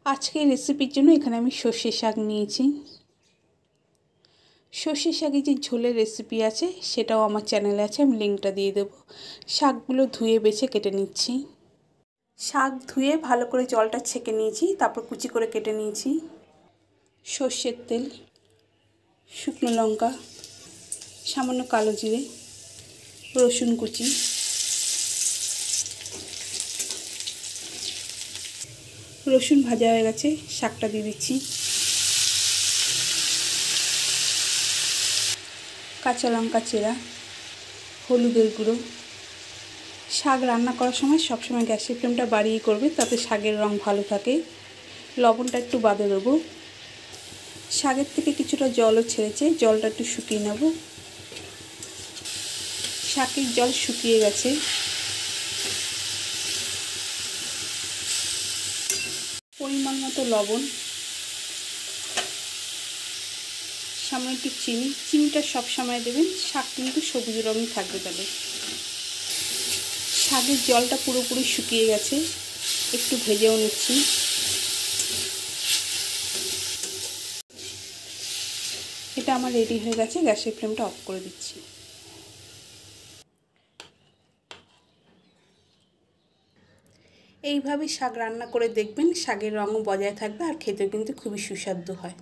আজকের রেসিপির জন্য এখানে আমি সর্ষে শাক নিয়েছি। সর্ষে শাকের যে ঝোলের রেসিপি আছে সেটাও আমার চ্যানেলে আছে, আমি লিঙ্কটা দিয়ে দেবো। শাকগুলো ধুয়ে বেছে কেটে নিচ্ছি। শাক ধুয়ে ভালো করে জলটা ছেঁকে নিয়েছি, তারপর কুচি করে কেটে নিয়েছি। সর্ষের তেল, শুকনো লঙ্কা, সামান্য কালো জিরে, রসুন কুচি, রসুন ভাজা হয়ে গেছে, শাকটা দিয়ে দিচ্ছি। কাঁচা লঙ্কা চেরা, হলুদের গুঁড়ো। শাক রান্না করার সময় সবসময় গ্যাসের ফ্লেমটা বাড়িয়ে করবে, তাতে শাকের রং ভালো থাকে। লবণটা একটু বাদে দেবো। শাকের থেকে কিছুটা জলও ছেড়েছে, জলটা একটু শুকিয়ে নেব। শাকের জল শুকিয়ে গেছে। পরিমাণ মতো লবণ, সামান্য একটু চিনি। চিনিটা সবসময় দেবেন, শাক কিন্তু সবুজ রঙই থাকবে তাহলে। শাকের জলটা পুরোপুরি শুকিয়ে গেছে, একটু ভেজেও নিচ্ছি। এটা আমার রেডি হয়ে গেছে, গ্যাসের ফ্লেমটা অফ করে দিচ্ছি। এইভাবে শাক রান্না করে দেখবেন, শাকের রঙও বজায় থাকবে আর খেতেও কিন্তু খুবই সুস্বাদু হয়।